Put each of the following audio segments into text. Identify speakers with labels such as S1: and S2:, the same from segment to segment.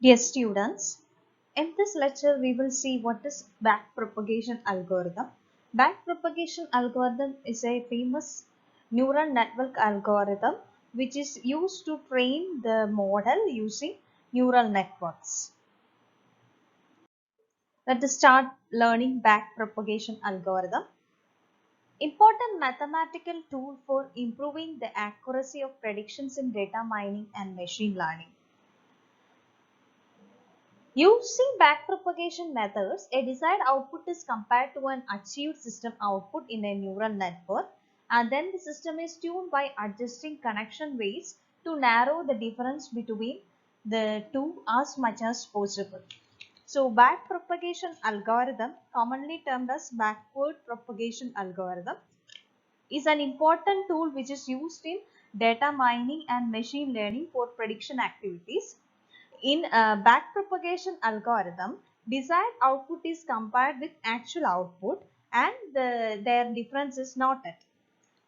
S1: Dear students, in this lecture we will see what is backpropagation algorithm. Backpropagation algorithm is a famous neural network algorithm which is used to train the model using neural networks. Let us start learning backpropagation algorithm. Important mathematical tool for improving the accuracy of predictions in data mining and machine learning. Using backpropagation methods, a desired output is compared to an achieved system output in a neural network, and then the system is tuned by adjusting connection weights to narrow the difference between the two as much as possible. So backpropagation algorithm, commonly termed as backward propagation algorithm, is an important tool which is used in data mining and machine learning for prediction activities. In a backpropagation algorithm, desired output is compared with actual output and their difference is noted.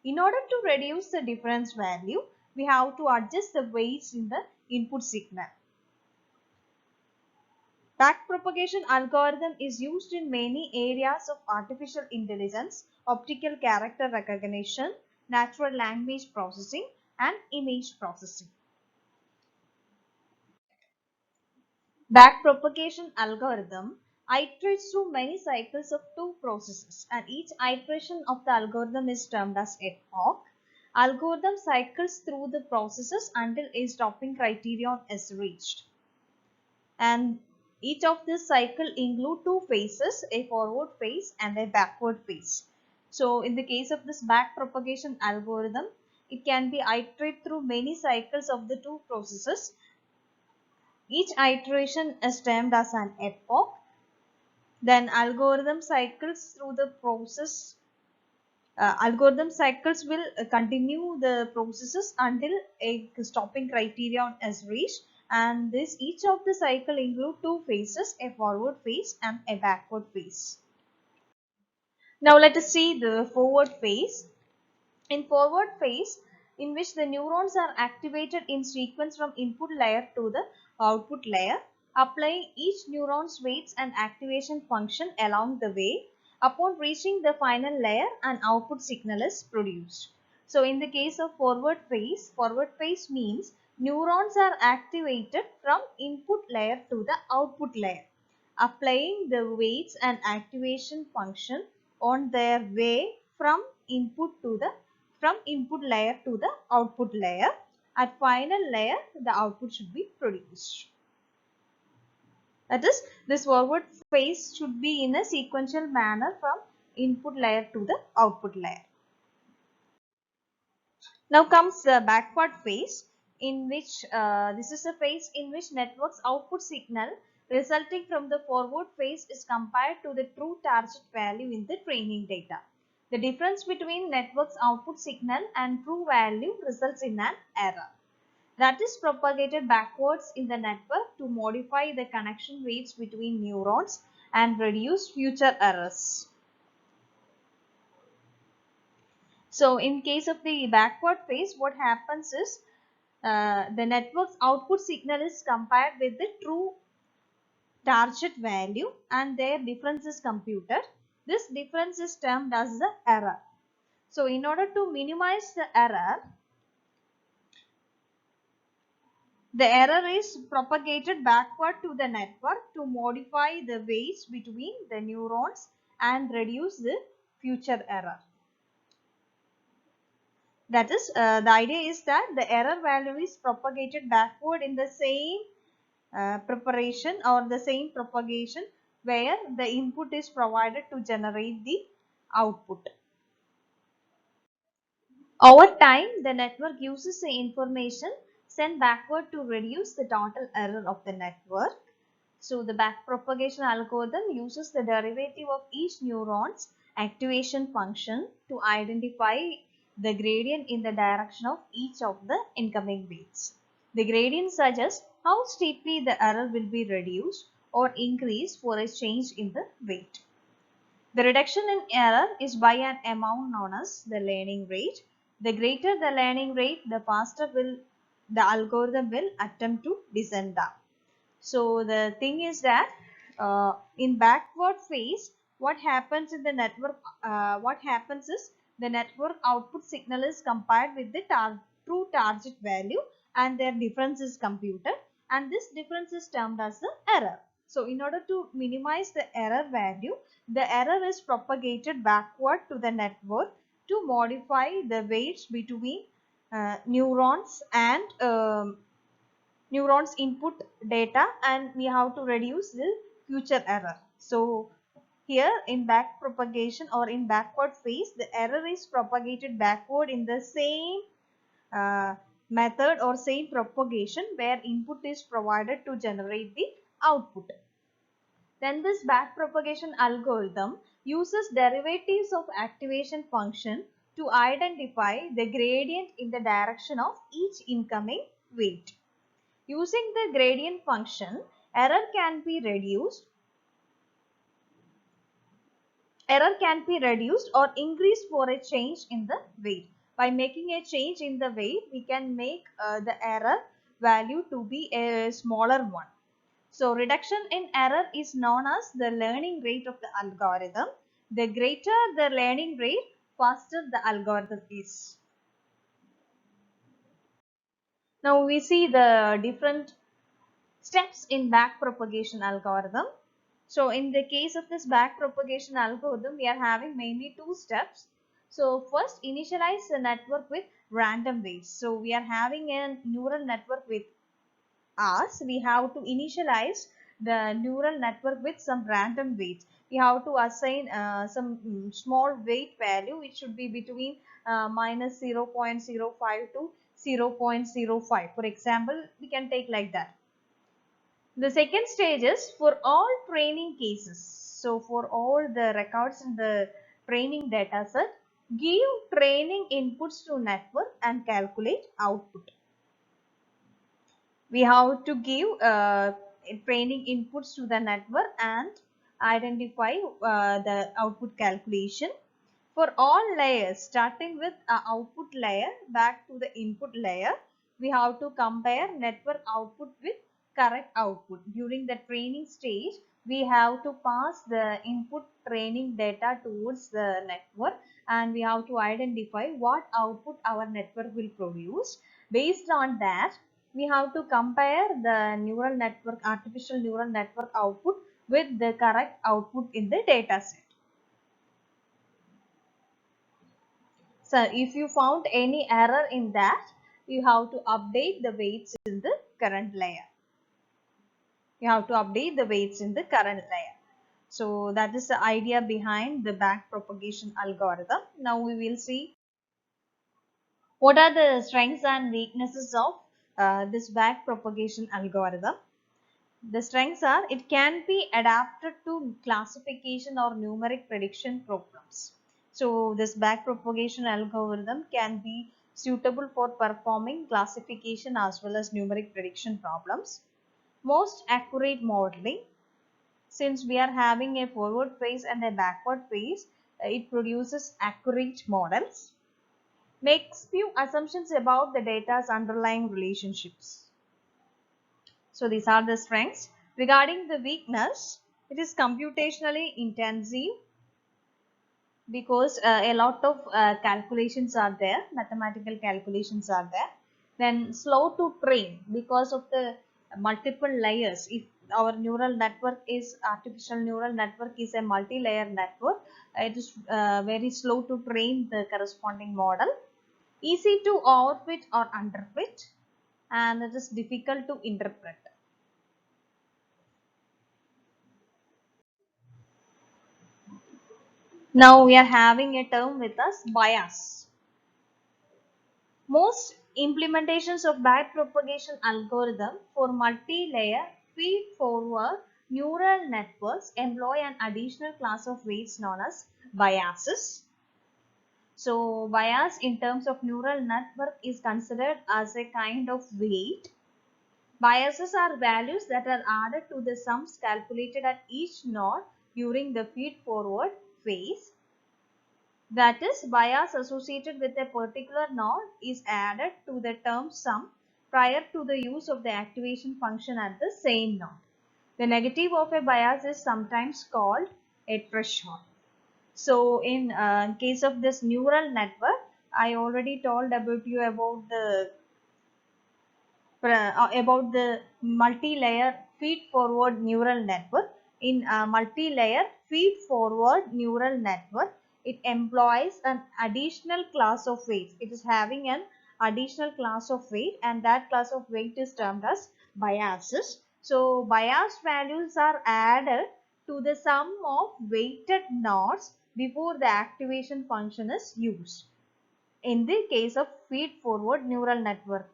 S1: In order to reduce the difference value, we have to adjust the weights in the input signal. Backpropagation algorithm is used in many areas of artificial intelligence, optical character recognition, natural language processing, and image processing. Backpropagation algorithm iterates through many cycles of two processes, and each iteration of the algorithm is termed as epoch. Algorithm cycles through the processes until a stopping criterion is reached. And each of this cycle include two phases, a forward phase and a backward phase. So in the case of this backpropagation algorithm, it can be iterated through many cycles of the two processes. Each iteration is termed as an epoch. Then algorithm cycles through the process. Algorithm cycles will continue the processes until a stopping criterion is reached, and each of the cycle include two phases, a forward phase and a backward phase. Now let us see the forward phase. In forward phase, in which the neurons are activated in sequence from input layer to the output layer, applying each neuron's weights and activation function along the way. Upon reaching the final layer, an output signal is produced. So in the case of forward phase means neurons are activated from input layer to the output layer, applying the weights and activation function on their way from input layer to the output layer. At final layer, the output should be produced. That is, this forward phase should be in a sequential manner from input layer to the output layer. Now comes the backward phase, in which this is a phase in which network's output signal resulting from the forward phase is compared to the true target value in the training data. The difference between network's output signal and true value results in an error that is propagated backwards in the network to modify the connection weights between neurons and reduce future errors. So in case of the backward phase, what happens is the network's output signal is compared with the true target value and their difference is computed. This difference is termed as the error. So in order to minimize the error is propagated backward to the network to modify the weights between the neurons and reduce the future error. That is, the idea is that the error value is propagated backward in the same preparation or the same propagation where the input is provided to generate the output. Over time, the network uses the information sent backward to reduce the total error of the network. So the backpropagation algorithm uses the derivative of each neuron's activation function to identify the gradient in the direction of each of the incoming weights. The gradient suggests how steeply the error will be reduced or increased for a change in the weight. The reduction in error is by an amount known as the learning rate. The greater the learning rate, the faster the algorithm will attempt to descend down. So the thing is that in backward phase, what happens in the network? What happens is the network output signal is compared with the true target value, and their difference is computed, and this difference is termed as the error. So in order to minimize the error value, the error is propagated backward to the network to modify the weights between neurons and neurons input data, and we have to reduce the future error. So here in back propagation or in backward phase, the error is propagated backward in the same uh, method or same propagation where input is provided to generate the output. Then this backpropagation algorithm uses derivatives of activation function to identify the gradient in the direction of each incoming weight. Using the gradient function, error can be reduced or increased for a change in the weight. By making a change in the weight, we can make the error value to be a smaller one. So reduction in error is known as the learning rate of the algorithm. The greater the learning rate, faster the algorithm is. Now we see the different steps in backpropagation algorithm. So in the case of this backpropagation algorithm, we are having mainly two steps. So first, initialize the network with random weights. So we are having a neural network with us. We have to initialize the neural network with some random weights. We have to assign some small weight value, which should be between minus 0.05 to 0.05. For example, we can take like that. The second stage is for all training cases. So for all the records in the training data set, give training inputs to network and calculate output. We have to give training inputs to the network and identify the output calculation. For all layers, starting with output layer back to the input layer, we have to compare network output with correct output. During the training stage, we have to pass the input training data towards the network, and we have to identify what output our network will produce. Based on that, we have to compare the neural network, artificial neural network output with the correct output in the data set. So if you found any error in that, you have to update the weights in the current layer. You have to update the weights in the current layer. So that is the idea behind the backpropagation algorithm. Now we will see what are the strengths and weaknesses of this backpropagation algorithm. The strengths are it can be adapted to classification or numeric prediction problems. So this backpropagation algorithm can be suitable for performing classification as well as numeric prediction problems. Most accurate modeling, since we are having a forward phase and a backward phase, it produces accurate models. Makes few assumptions about the data's underlying relationships. So these are the strengths. Regarding the weakness, it is computationally intensive because a lot of calculations are there, mathematical calculations are there. Then slow to train because of the multiple layers. If our neural network is artificial neural network is a multi-layer network, it is very slow to train the corresponding model. Easy to overfit or underfit, and it is difficult to interpret. Now we are having a term with us, bias. Most implementations of backpropagation algorithm for multi-layer feed-forward neural networks employ an additional class of weights known as biases. So bias in terms of neural network is considered as a kind of weight. Biases are values that are added to the sums calculated at each node during the feed-forward phase. That is, bias associated with a particular node is added to the term sum prior to the use of the activation function at the same node. The negative of a bias is sometimes called a threshold. So in case of this neural network, I already told about you about the multi-layer feed-forward neural network. In a multi-layer feed-forward neural network, it employs an additional class of weights. It is having an additional class of weight, and that class of weight is termed as biases. So bias values are added to the sum of weighted nodes before the activation function is used. In the case of feed-forward neural network,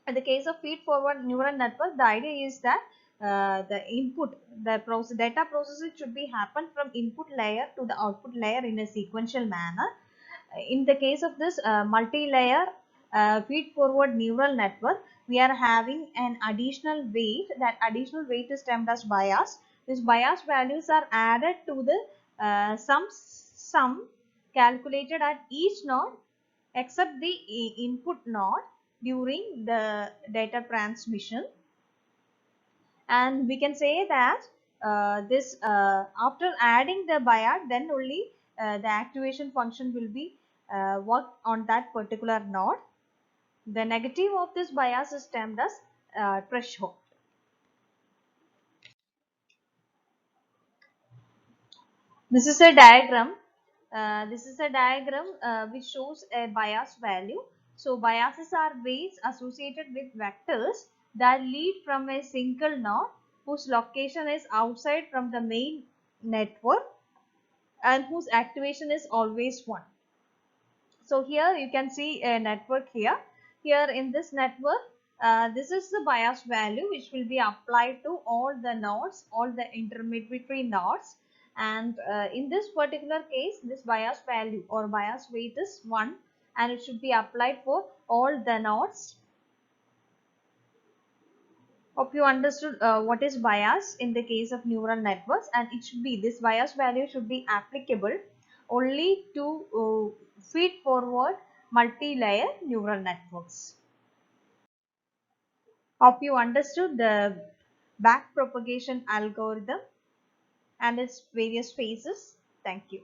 S1: in the case of feed-forward neural network, the idea is that the input, data processing should be happen from input layer to the output layer in a sequential manner. In the case of this multi-layer feed-forward neural network, we are having an additional weight. That additional weight is termed as bias. These bias values are added to the sum calculated at each node except the input node during the data transmission. And we can say that this after adding the bias, then only the activation function will be worked on that particular node. The negative of this bias is termed as threshold. This is a diagram. Which shows a bias value. So biases are weights associated with vectors that lead from a single node whose location is outside from the main network and whose activation is always 1. So here you can see a network here. Here in this network, this is the bias value which will be applied to all the nodes, all the intermediary nodes. And in this particular case, this bias value or bias weight is 1, and it should be applied for all the nodes. Hope you understood what is bias in the case of neural networks, and it should be, this bias value should be applicable only to feed forward multi-layer neural networks. Hope you understood the back propagation algorithm and its various phases. Thank you.